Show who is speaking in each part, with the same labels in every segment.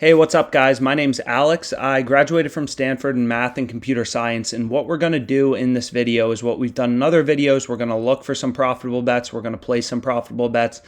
Speaker 1: Hey, what's up, guys? My name's Alex. I graduated from Stanford in math and computer science, and what we're going to do in this video is what we've done in other videos. We're going to look for some profitable bets, we're going to place some profitable bets,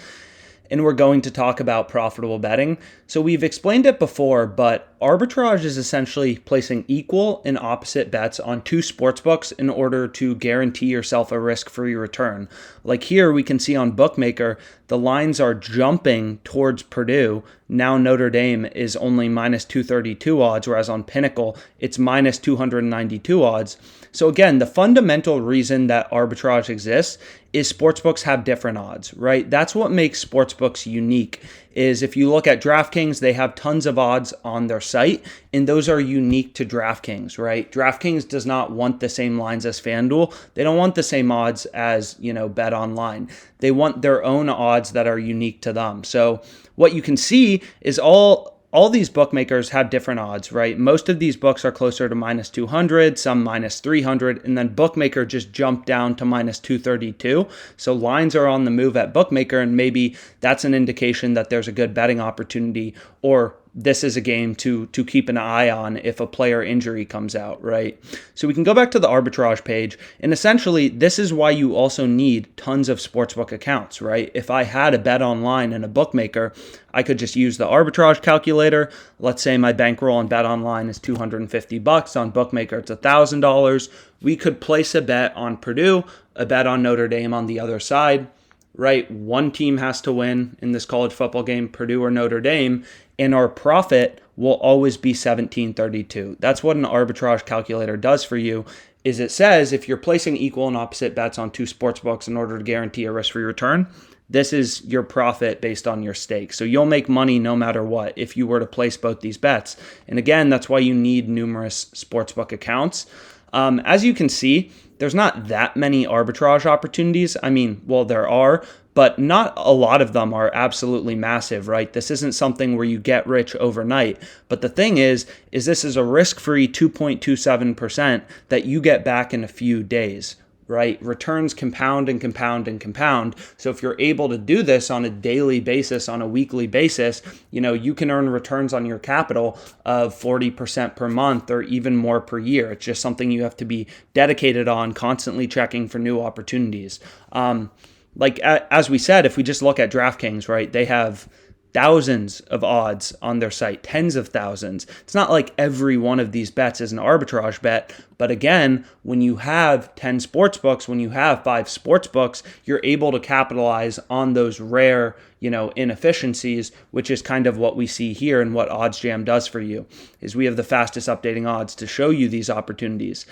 Speaker 1: and we're going to talk about profitable betting. So we've explained it before, but arbitrage is essentially placing equal and opposite bets on two sportsbooks in order to guarantee yourself a risk-free return. Like here, we can see on BookMaker, the lines are jumping towards Purdue. Now Notre Dame is only minus 232 odds, whereas on Pinnacle, it's minus 292 odds. So again, the fundamental reason that arbitrage exists is sportsbooks have different odds, right? That's what makes sportsbooks unique, is if you look at DraftKings, they have tons of odds on their site, and those are unique to DraftKings, right? DraftKings does not want the same lines as FanDuel. They don't want the same odds as, Bet Online. They want their own odds that are unique to them. So what you can see is all these bookmakers have different odds, right? Most of these books are closer to minus 200, some minus 300, and then Bookmaker just jumped down to minus 232. So lines are on the move at Bookmaker, and maybe that's an indication that there's a good betting opportunity, or this is a game to keep an eye on if a player injury comes out, right? So we can go back to the arbitrage page, and essentially this is why you also need tons of sportsbook accounts, right? If I had a bet online and a bookmaker, I could just use the arbitrage calculator. Let's say my bankroll on bet online is $250. On bookmaker, it's $1,000. We could place a bet on Purdue, a bet on Notre Dame on the other side, right? One team has to win in this college football game, Purdue or Notre Dame, and our profit will always be $17.32. That's what an arbitrage calculator does for you, is it says if you're placing equal and opposite bets on two sports books in order to guarantee a risk-free return, this is your profit based on your stake. So you'll make money no matter what if you were to place both these bets. And again, that's why you need numerous sportsbook accounts. As you can see, there's not that many arbitrage opportunities. There are, but not a lot of them are absolutely massive, right? This isn't something where you get rich overnight. But the thing is this is a risk-free 2.27% that you get back in a few days, right? Returns compound and compound and compound. So if you're able to do this on a daily basis, on a weekly basis, you can earn returns on your capital of 40% per month or even more per year. It's just something you have to be dedicated on, constantly checking for new opportunities. As we said, if we just look at DraftKings, right, they have thousands of odds on their site, tens of thousands. It's not like every one of these bets is an arbitrage bet. But again, when you have 10 sports books, when you have 5 sports books, you're able to capitalize on those rare, inefficiencies, which is kind of what we see here and what OddsJam does for you, is we have the fastest updating odds to show you these opportunities.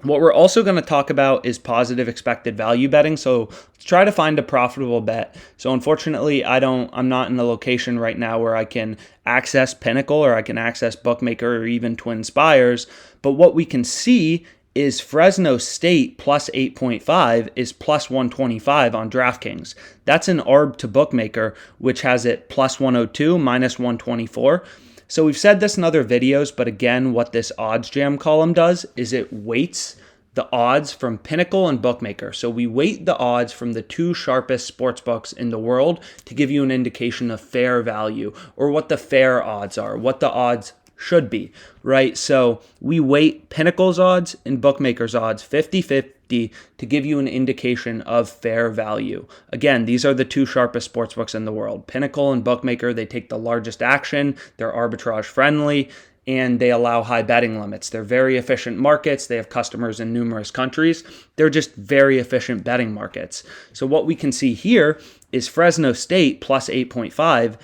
Speaker 1: What we're also going to talk about is positive expected value betting. So let's try to find a profitable bet. So unfortunately, I'm not in a location right now where I can access Pinnacle or I can access BookMaker or even Twin Spires. But what we can see is Fresno State plus 8.5 is plus 125 on DraftKings. That's an arb to BookMaker, which has it plus 102, minus 124. So we've said this in other videos, but again, what this OddsJam column does is it weights the odds from Pinnacle and BookMaker. So we weight the odds from the two sharpest sports books in the world to give you an indication of fair value or what the fair odds are, what the odds should be, right? So we weight Pinnacle's odds and BookMaker's odds 50-50 to give you an indication of fair value. Again, these are the two sharpest sportsbooks in the world. Pinnacle and BookMaker, they take the largest action, they're arbitrage friendly, and they allow high betting limits. They're very efficient markets. They have customers in numerous countries. They're just very efficient betting markets. So what we can see here is Fresno State plus 8.5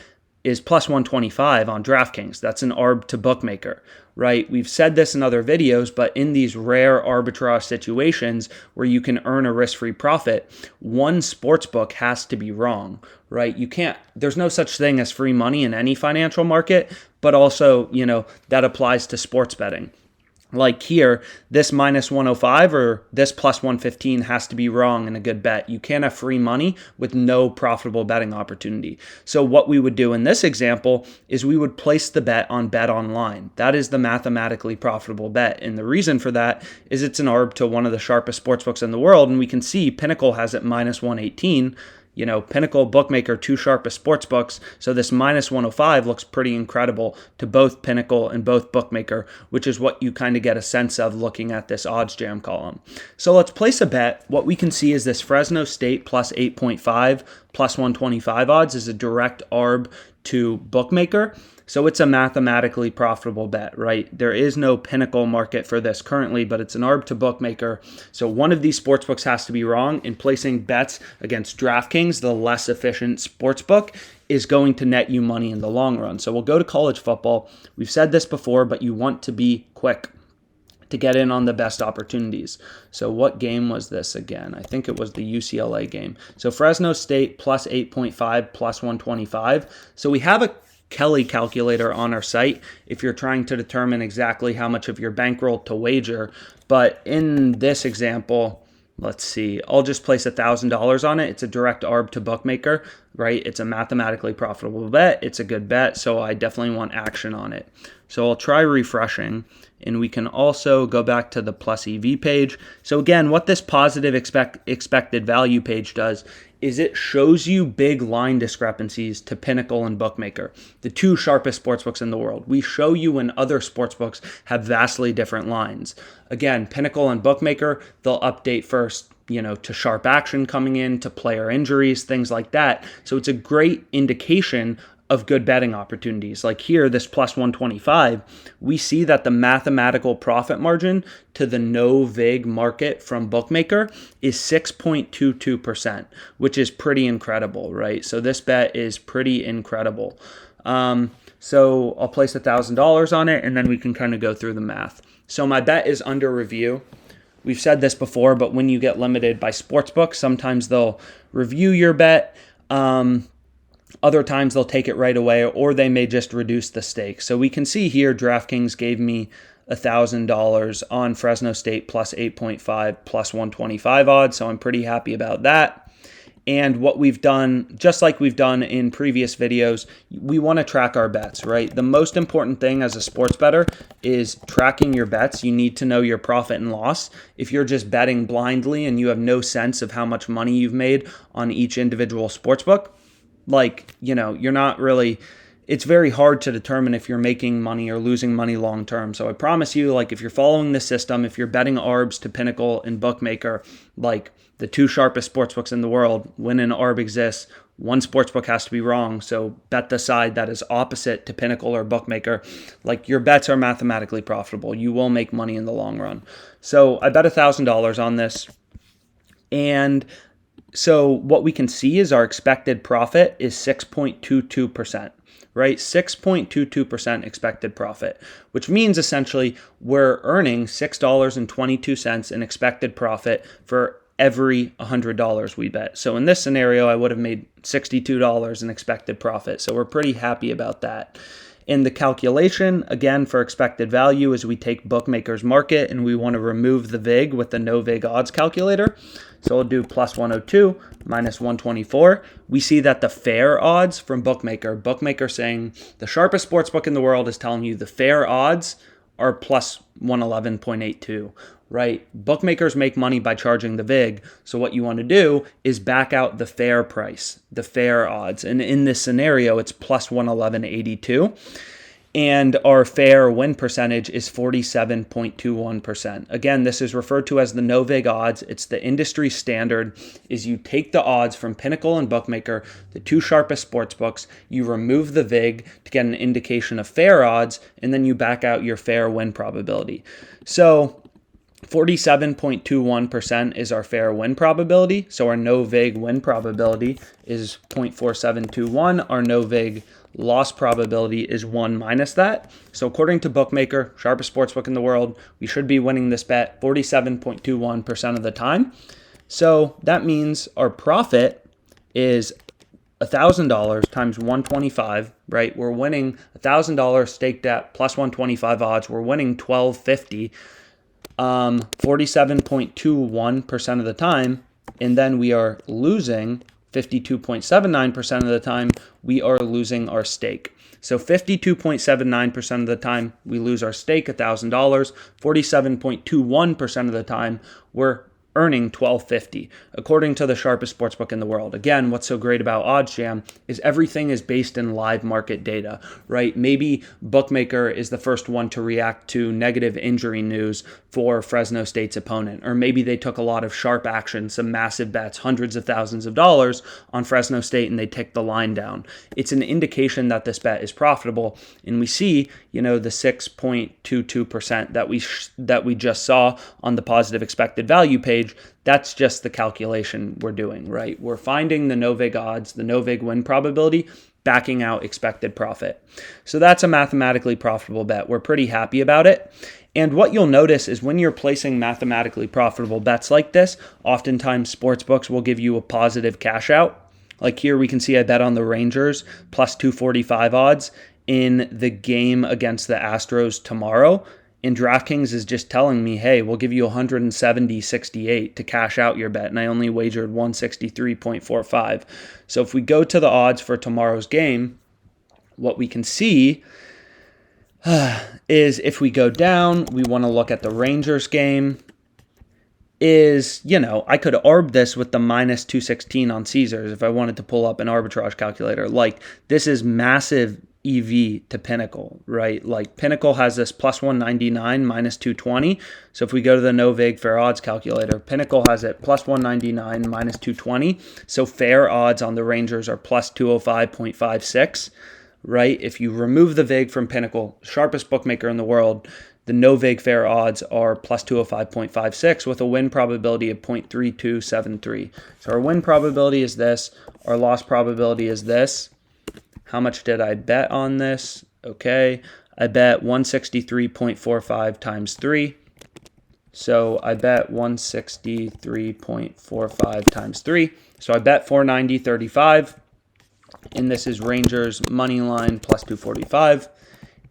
Speaker 1: is plus 125 on DraftKings. That's an arb to BookMaker, right? We've said this in other videos, but in these rare arbitrage situations where you can earn a risk-free profit, one sportsbook has to be wrong, right? There's no such thing as free money in any financial market, but also, that applies to sports betting. Like here, this minus 105 or this plus 115 has to be wrong in a good bet. You can't have free money with no profitable betting opportunity. So what we would do in this example is we would place the bet on Bet Online. That is the mathematically profitable bet. And the reason for that is it's an arb to one of the sharpest sportsbooks in the world. And we can see Pinnacle has it minus 118. Pinnacle, BookMaker, two sharpest sports books. So this minus 105 looks pretty incredible to both Pinnacle and both BookMaker, which is what you kind of get a sense of looking at this OddsJam column. So let's place a bet. What we can see is this Fresno State plus 8.5 plus 125 odds is a direct arb to BookMaker. So it's a mathematically profitable bet, right? There is no Pinnacle market for this currently, but it's an arb to BookMaker. So one of these sportsbooks has to be wrong, and placing bets against DraftKings, the less efficient sportsbook, is going to net you money in the long run. So we'll go to college football. We've said this before, but you want to be quick to get in on the best opportunities. So what game was this again? I think it was the UCLA game. So Fresno State plus 8.5 plus 125. So we have a Kelly calculator on our site if you're trying to determine exactly how much of your bankroll to wager. But in this example, let's see, I'll just place $1,000 on it. It's a direct arb to BookMaker, right? It's a mathematically profitable bet. It's a good bet, so I definitely want action on it. So I'll try refreshing, and we can also go back to the plus EV page. So again, what this positive expected value page does is it shows you big line discrepancies to Pinnacle and BookMaker, the two sharpest sportsbooks in the world. We show you when other sportsbooks have vastly different lines. Again, Pinnacle and BookMaker, they'll update first, to sharp action coming in, to player injuries, things like that. So it's a great indication of good betting opportunities. Like here, this plus 125, we see that the mathematical profit margin to the no vig market from BookMaker is 6.22%, which is pretty incredible, right? So this bet is pretty incredible. So I'll place $1,000 on it, and then we can kind of go through the math. So my bet is under review. We've said this before, but when you get limited by sportsbooks, sometimes they'll review your bet. Other times they'll take it right away, or they may just reduce the stake. So we can see here DraftKings gave me $1,000 on Fresno State plus 8.5 plus 125 odds, so I'm pretty happy about that. And what we've done, just like we've done in previous videos, we want to track our bets, right? The most important thing as a sports bettor is tracking your bets. You need to know your profit and loss. If you're just betting blindly and you have no sense of how much money you've made on each individual sportsbook, you're not really, it's very hard to determine if you're making money or losing money long term. So I promise you, if you're following the system, if you're betting arbs to Pinnacle and BookMaker, the two sharpest sportsbooks in the world, when an arb exists, one sportsbook has to be wrong. So bet the side that is opposite to Pinnacle or BookMaker. Your bets are mathematically profitable. You will make money in the long run. So I bet $1,000 on this, and so what we can see is our expected profit is 6.22%, right? 6.22% expected profit, which means essentially we're earning $6.22 in expected profit for every $100 we bet. So in this scenario, I would have made $62 in expected profit. So we're pretty happy about that. In the calculation, again, for expected value is we take BookMaker's market and we want to remove the VIG with the no VIG odds calculator. So we'll do plus 102 minus 124. We see that the fair odds from BookMaker saying the sharpest sportsbook in the world is telling you the fair odds are plus 111.82, right? Bookmakers make money by charging the VIG. So what you want to do is back out the fair price, the fair odds. And in this scenario, it's plus 111.82. And our fair win percentage is 47.21%. Again, this is referred to as the no VIG odds. It's the industry standard is you take the odds from Pinnacle and BookMaker, the two sharpest sports books, you remove the VIG to get an indication of fair odds, and then you back out your fair win probability. So 47.21% is our fair win probability. So our no VIG win probability is 0.4721. Our no VIG loss probability is 1 minus that. So according to BookMaker, sharpest sportsbook in the world, we should be winning this bet 47.21% of the time. So that means our profit is $1,000 times 125, right? We're winning $1,000 staked at plus 125 odds. We're winning $1,250, 47.21% of the time. And then we are losing 52.79% of the time, we are losing our stake. So 52.79% of the time, we lose our stake, $1,000. 47.21% of the time, we're earning $12.50, according to the sharpest sportsbook in the world. Again, what's so great about OddsJam is everything is based in live market data, right? Maybe BookMaker is the first one to react to negative injury news for Fresno State's opponent, or maybe they took a lot of sharp action, some massive bets, hundreds of thousands of dollars on Fresno State, and they ticked the line down. It's an indication that this bet is profitable, and we see, the 6.22% that we just saw on the positive expected value page. That's just the calculation we're doing, right? We're finding the no vig odds, the no vig win probability, backing out expected profit. So that's a mathematically profitable bet. We're pretty happy about it. And what you'll notice is when you're placing mathematically profitable bets like this, oftentimes sportsbooks will give you a positive cash out. Like here we can see I bet on the Rangers plus 245 odds in the game against the Astros tomorrow. And DraftKings is just telling me, hey, we'll give you 170.68 to cash out your bet. And I only wagered 163.45. So if we go to the odds for tomorrow's game, what we can see is if we go down, we want to look at the Rangers game, is, I could arb this with the minus 216 on Caesars if I wanted to pull up an arbitrage calculator. Like, this is massive EV to Pinnacle, right? Like Pinnacle has this plus 199, minus 220. So if we go to the no vig fair odds calculator, Pinnacle has it plus 199, minus 220. So fair odds on the Rangers are plus 205.56, right? If you remove the vig from Pinnacle, sharpest bookmaker in the world, the no vig fair odds are plus 205.56 with a win probability of 0.3273. So our win probability is this, our loss probability is this. How much did I bet on this? Okay, I bet 163.45 times 3. So I bet 163.45 times 3. So I bet 490.35. And this is Rangers money line plus 245.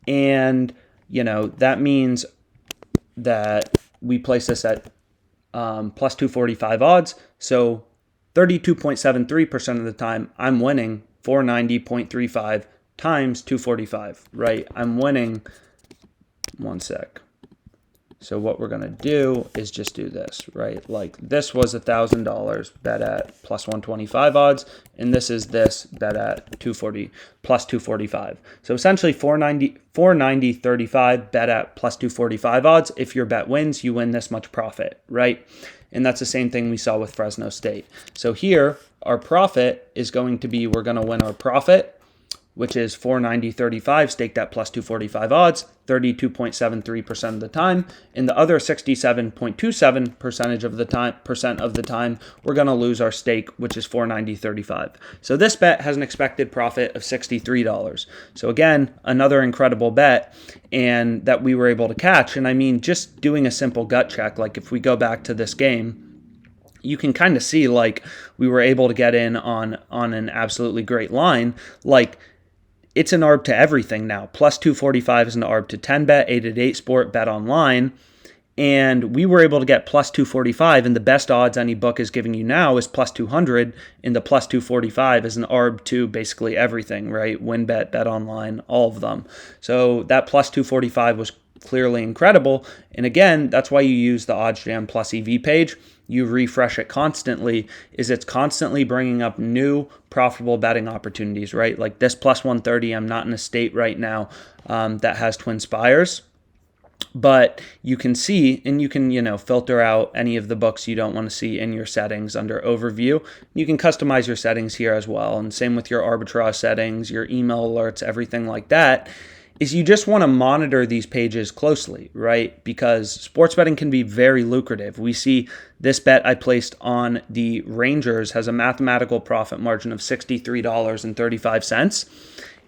Speaker 1: And, that means that we place this at plus 245 odds. So 32.73% of the time, I'm winning 490.35 times 245, right? I'm winning, one sec. So what we're going to do is just do this, right? Like this was $1,000 bet at plus 125 odds, and this is this bet at 240 plus 245. So essentially 490.35 bet at plus 245 odds. If your bet wins, you win this much profit, right? And that's the same thing we saw with Fresno State. So here, our profit is going to be, we're going to win our profit, which is 490.35 staked at plus 245 odds, 32.73% of the time. In the other 67.27% of the time, we're going to lose our stake, which is 490.35. So this bet has an expected profit of $63. So again, another incredible bet, and that we were able to catch. And I mean, just doing a simple gut check, like if we go back to this game, you can kind of see like we were able to get in on an absolutely great line. Like it's an ARB to everything now. Plus 245 is an ARB to 10bet, 888 sport, bet online. And we were able to get plus 245, and the best odds any book is giving you now is plus 200, and the plus 245 is an ARB to basically everything, right? WinBet, bet online, all of them. So that plus 245 was clearly incredible. And again, that's why you use the OddsJam plus EV page. You refresh it constantly, is it's constantly bringing up new profitable betting opportunities, right? Like this plus 130, I'm not in a state right now that has twin spires. But you can see, and you can, filter out any of the books you don't want to see in your settings under overview. You can customize your settings here as well. And same with your arbitrage settings, your email alerts, everything like that. Is you just want to monitor these pages closely, right? Because sports betting can be very lucrative. We see this bet I placed on the Rangers has a mathematical profit margin of $63.35.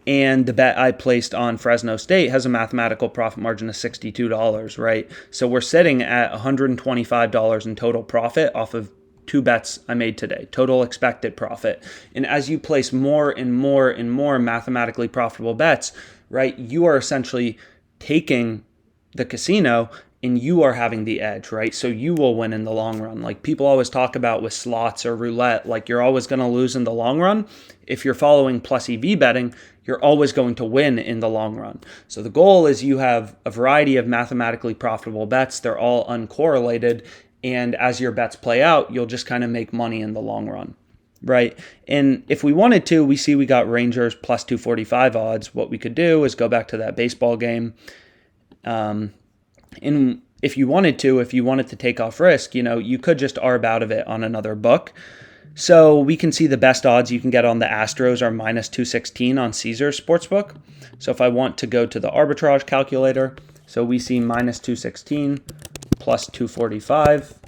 Speaker 1: And the bet I placed on Fresno State has a mathematical profit margin of $62, right? So we're sitting at $125 in total profit off of two bets I made today, total expected profit. And as you place more and more and more mathematically profitable bets, right, you are essentially taking the casino and you are having the edge, right? So you will win in the long run. Like people always talk about with slots or roulette, like you're always going to lose in the long run. If you're following plus EV betting, you're always going to win in the long run. So the goal is you have a variety of mathematically profitable bets. They're all uncorrelated. And as your bets play out, you'll just kind of make money in the long run, right? And if we wanted to, we see we got Rangers plus 245 odds. What we could do is go back to that baseball game. And if you wanted to take off risk, you could just arb out of it on another book. So we can see the best odds you can get on the Astros are minus 216 on Caesars Sportsbook. So if I want to go to the arbitrage calculator, so we see minus 216 plus 245.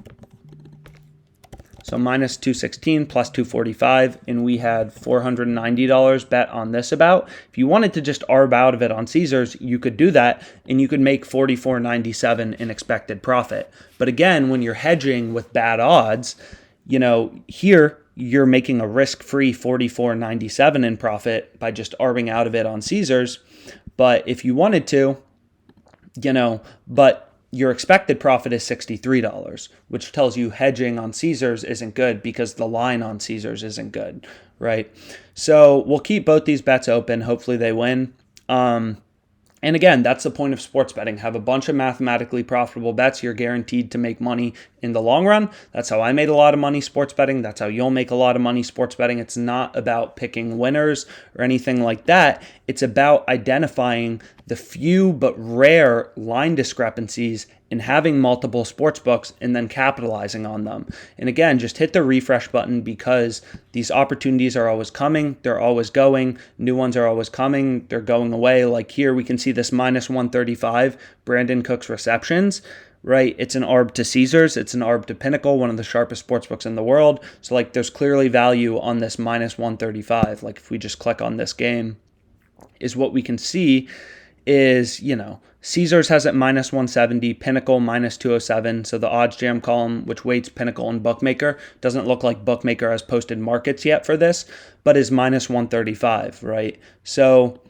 Speaker 1: So minus 216 plus 245, and we had $490 bet on this about. If you wanted to just arb out of it on Caesars, you could do that, and you could make $44.97 in expected profit. But again, when you're hedging with bad odds, here you're making a risk-free $44.97 in profit by just arbing out of it on Caesars. But if you wanted to, but your expected profit is $63, which tells you hedging on Caesars isn't good because the line on Caesars isn't good, right? So we'll keep both these bets open. Hopefully they win. And again, that's the point of sports betting. Have a bunch of mathematically profitable bets. You're guaranteed to make money in the long run. That's how I made a lot of money sports betting. That's how you'll make a lot of money sports betting. It's not about picking winners or anything like that. It's about identifying the few but rare line discrepancies and having multiple sports books and then capitalizing on them. And again, just hit the refresh button because these opportunities are always coming. They're always going. New ones are always coming. They're going away. Like here, we can see this minus 135 Brandon Cooks receptions, right? It's an arb to Caesars. It's an arb to Pinnacle, one of the sharpest sports books in the world. So there's clearly value on this minus 135. Like if we just click on this game, is what we can see is, Caesars has it minus 170, Pinnacle minus 207. So the OddsJam column, which weights Pinnacle and BookMaker, doesn't look like BookMaker has posted markets yet for this, but is minus 135, right? So,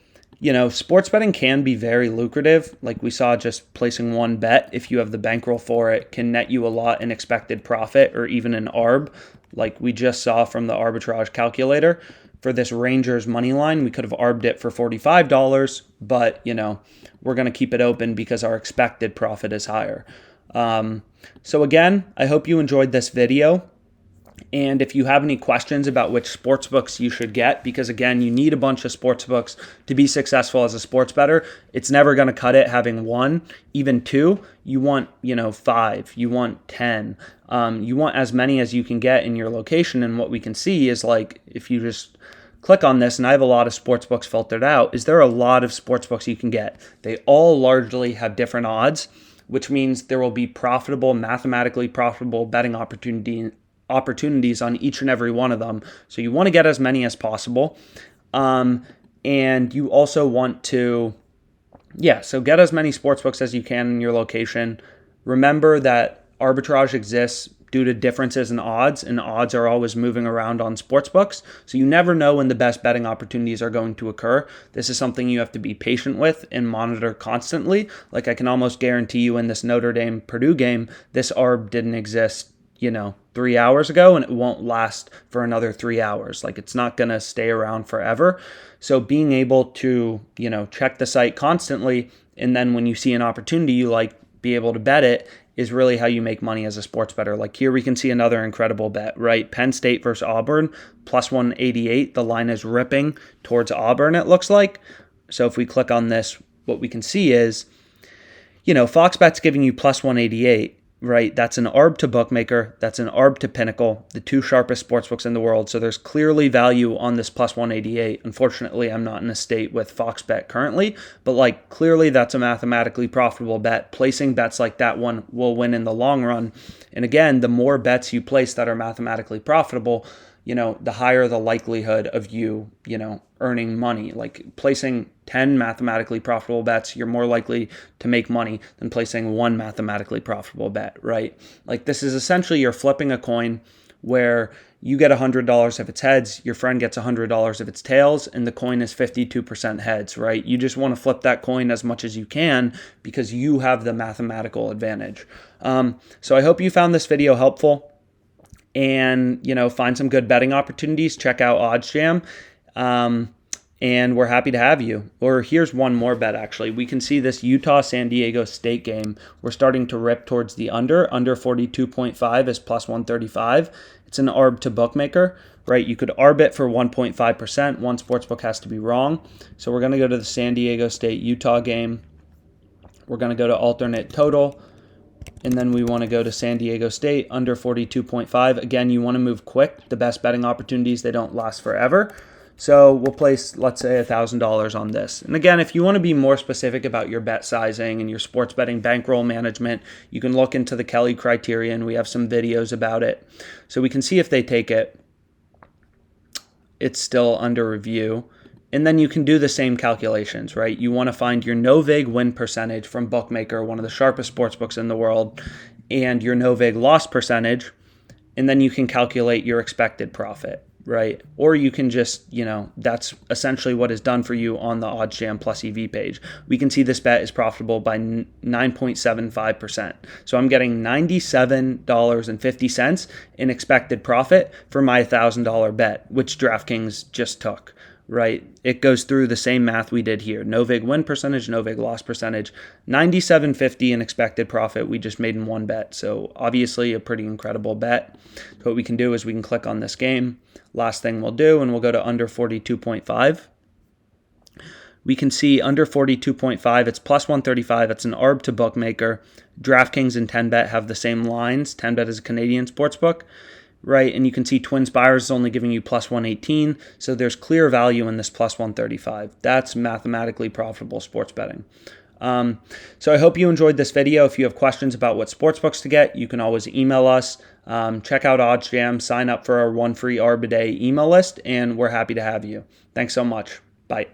Speaker 1: sports betting can be very lucrative. Like we saw, just placing one bet, if you have the bankroll for it, can net you a lot in expected profit or even an arb, like we just saw from the arbitrage calculator. For this Rangers money line, we could have arbed it for $45, but, we're going to keep it open because our expected profit is higher. So again, I hope you enjoyed this video. And if you have any questions about which sports books you should get, because again, you need a bunch of sports books to be successful as a sports bettor. It's never going to cut it having one, even two. You want, 5, you want 10. You want as many as you can get in your location. And what we can see is if you just click on this, and I have a lot of sports books filtered out, is there are a lot of sports books you can get. They all largely have different odds, which means there will be mathematically profitable betting opportunities on each and every one of them. So you want to get as many as possible. And you also want to, so get as many sports books as you can in your location. Remember that arbitrage exists due to differences in odds, and odds are always moving around on sports books. So you never know when the best betting opportunities are going to occur. This is something you have to be patient with and monitor constantly. Like I can almost guarantee you in this Notre Dame Purdue game, this arb didn't exist 3 hours ago, and it won't last for another 3 hours. It's not going to stay around forever. So being able to, check the site constantly, and then when you see an opportunity you be able to bet it, is really how you make money as a sports bettor. Like here we can see another incredible bet, right? Penn State versus Auburn, plus 188. The line is ripping towards Auburn, it looks like. So if we click on this, what we can see is, Fox Bet's giving you plus 188. Right, that's an arb to BookMaker, that's an arb to Pinnacle, the two sharpest sportsbooks in the world. So there's clearly value on this plus 188. Unfortunately, I'm not in a state with Fox Bet currently, but clearly that's a mathematically profitable bet. Placing bets like that one will win in the long run. And again, the more bets you place that are mathematically profitable, the higher the likelihood of you, earning money. Placing 10 mathematically profitable bets, you're more likely to make money than placing one mathematically profitable bet, right? This is essentially you're flipping a coin where you get $100 if it's heads, your friend gets $100 if it's tails, and the coin is 52% heads, right? You just want to flip that coin as much as you can because you have the mathematical advantage. So I hope you found this video helpful. And, find some good betting opportunities. Check out OddsJam. and we're happy to have you. Or here's one more bet, actually. We can see this Utah-San Diego State game. We're starting to rip towards the under 42.5 is plus 135. It's an arb to bookmaker, right? You could arb it for 1.5%. One sportsbook has to be wrong. So we're going to go to the San Diego State-Utah game. We're going to go to alternate total, and then we want to go to San Diego State under 42.5. Again, you want to move quick. The best betting opportunities, they don't last forever. So we'll place, let's say, $1,000 on this. And again, if you want to be more specific about your bet sizing and your sports betting bankroll management, you can look into the Kelly criterion. We have some videos about it. So we can see if they take it. It's still under review. And then you can do the same calculations, right? You want to find your no-vig win percentage from BookMaker, one of the sharpest sports books in the world, and your no-vig loss percentage, and then you can calculate your expected profit, right? Or you can just, that's essentially what is done for you on the OddsJam plus EV page. We can see this bet is profitable by 9.75%. So I'm getting $97.50 in expected profit for my $1,000 bet, which DraftKings just took, right? It goes through the same math we did here. No vig win percentage, no vig loss percentage, 97.50 in expected profit we just made in one bet. So obviously a pretty incredible bet. So what we can do is we can click on this game. Last thing we'll do, and we'll go to under 42.5. We can see under 42.5, it's plus 135. It's an arb to bookmaker. DraftKings and 10bet have the same lines. 10bet is a Canadian sportsbook, right? And you can see Twin Spires is only giving you plus 118. So there's clear value in this plus 135. That's mathematically profitable sports betting. So I hope you enjoyed this video. If you have questions about what sportsbooks to get, you can always email us. Check out OddsJam, sign up for our one free arb a day email list, and we're happy to have you. Thanks so much. Bye.